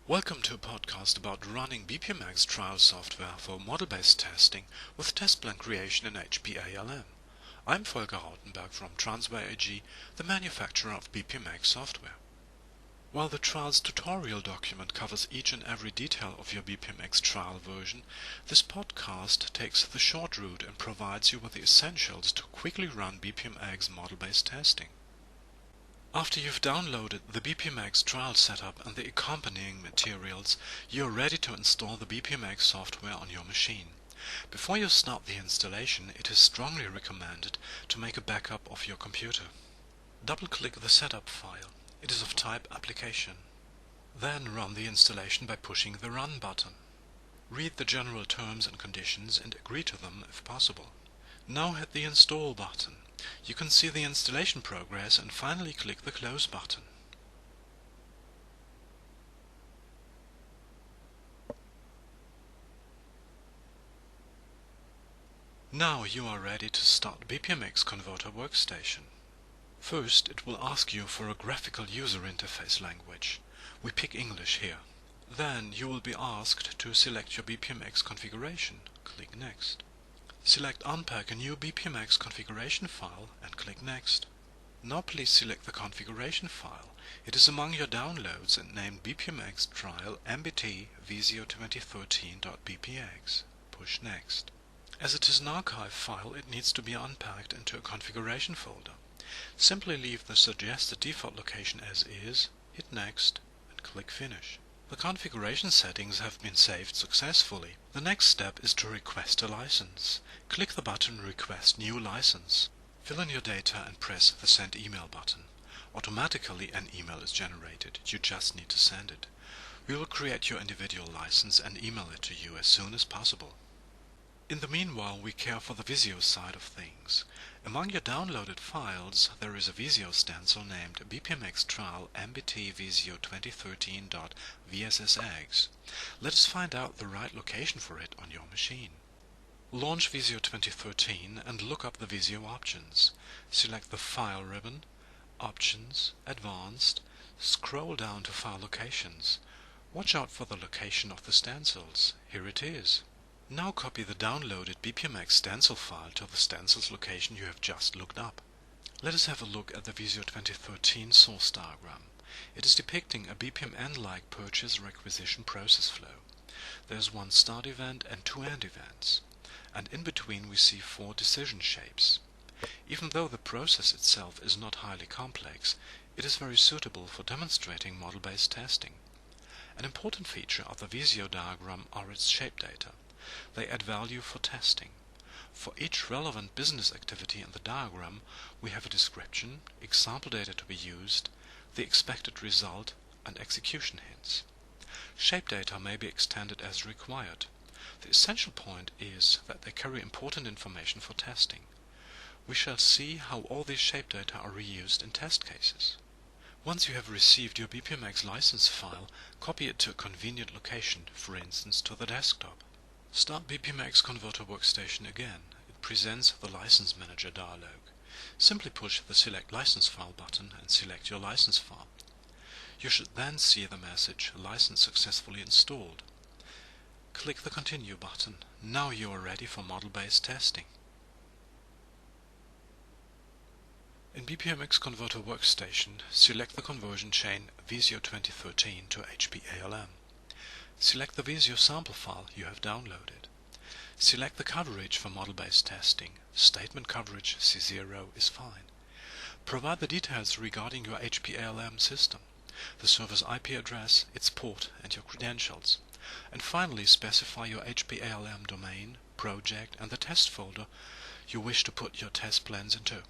Welcome to a podcast about running BPM-X Trial software for model-based testing with test plan creation in HP ALM. I'm Volker Rautenberg from Transware AG, the manufacturer of BPM-X software. While the trial's tutorial document covers each and every detail of your BPM-X trial version, this podcast takes the short route and provides you with the essentials to quickly run BPM-X model-based testing. After you've downloaded the BPM-X trial setup and the accompanying materials, you're ready to install the BPM-X software on your machine. Before you start the installation, it is strongly recommended to make a backup of your computer. Double-click the setup file. It is of type Application. Then run the installation by pushing the Run button. Read the general terms and conditions and agree to them if possible. Now hit the Install button. You can see the installation progress and finally click the Close button. Now you are ready to start BPM-X Converter Workstation. First, it will ask you for a graphical user interface language. We pick English here. Then you will be asked to select your BPM-X configuration. Click Next. Select Unpack a new BPM-X configuration file and click Next. Now please select the configuration file. It is among your downloads and named BPM-X Trial MBT Visio 2013.bpx. Push Next. As it is an archive file, it needs to be unpacked into a configuration folder. Simply leave the suggested default location as is, hit Next, and click Finish. The configuration settings have been saved successfully. The next step is to request a license. Click the button Request New License. Fill in your data and press the Send Email button. Automatically an email is generated. You just need to send it. We will create your individual license and email it to you as soon as possible. In the meanwhile, we care for the Visio side of things. Among your downloaded files, there is a Visio stencil named BPM-X Trial MBT Visio 2013.vssx. Let us find out the right location for it on your machine. Launch Visio 2013 and look up the Visio options. Select the File ribbon, Options, Advanced, scroll down to File Locations. Watch out for the location of the stencils. Here it is. Now copy the downloaded BPM-X stencil file to the stencil's location you have just looked up. Let us have a look at the Visio 2013 source diagram. It is depicting a BPMN-like purchase requisition process flow. There is one start event and two end events, and in between we see four decision shapes. Even though the process itself is not highly complex, it is very suitable for demonstrating model-based testing. An important feature of the Visio diagram are its shape data. They add value for testing. For each relevant business activity in the diagram, we have a description, example data to be used, the expected result, and execution hints. Shape data may be extended as required. The essential point is that they carry important information for testing. We shall see how all these shape data are reused in test cases. Once you have received your BPM-X license file, copy it to a convenient location, for instance to the desktop. Start BPM-X Converter Workstation again. It presents the License Manager dialog. Simply push the Select License File button and select your license file. You should then see the message License successfully installed. Click the Continue button. Now you are ready for model-based testing. In BPM-X Converter Workstation, select the conversion chain Visio 2013 to HP ALM. Select the Visio sample file you have downloaded. Select the coverage for model-based testing. Statement coverage C0 is fine. Provide the details regarding your HP ALM system, the server's IP address, its port, and your credentials. And finally specify your HP ALM domain, project, and the test folder you wish to put your test plans into.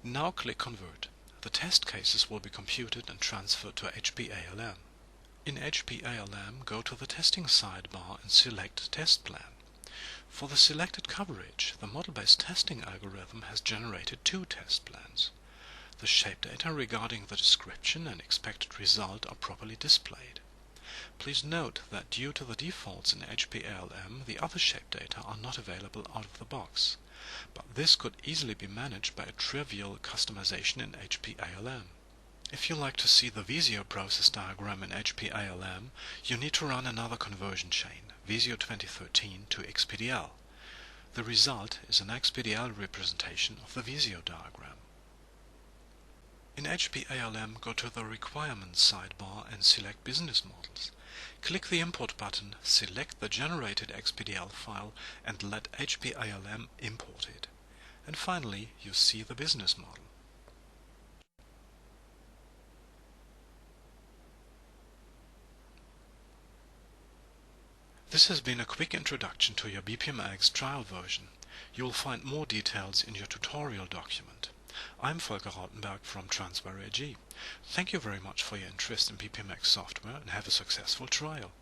Now click Convert. The test cases will be computed and transferred to HP ALM. In HP ALM, go to the Testing sidebar and select Test Plan. For the selected coverage, the model-based testing algorithm has generated two test plans. The shape data regarding the description and expected result are properly displayed. Please note that due to the defaults in HP ALM, the other shape data are not available out of the box, but this could easily be managed by a trivial customization in HP ALM. If you like to see the Visio process diagram in HP ALM, you need to run another conversion chain, Visio 2013 to XPDL. The result is an XPDL representation of the Visio diagram. In HP ALM, go to the Requirements sidebar and select Business Models. Click the Import button, select the generated XPDL file and let HP ALM import it. And finally, you see the business model. This has been a quick introduction to your BPM-X trial version. You will find more details in your tutorial document. I'm Volker Rautenberg from Transware AG. Thank you very much for your interest in BPM-X software and have a successful trial.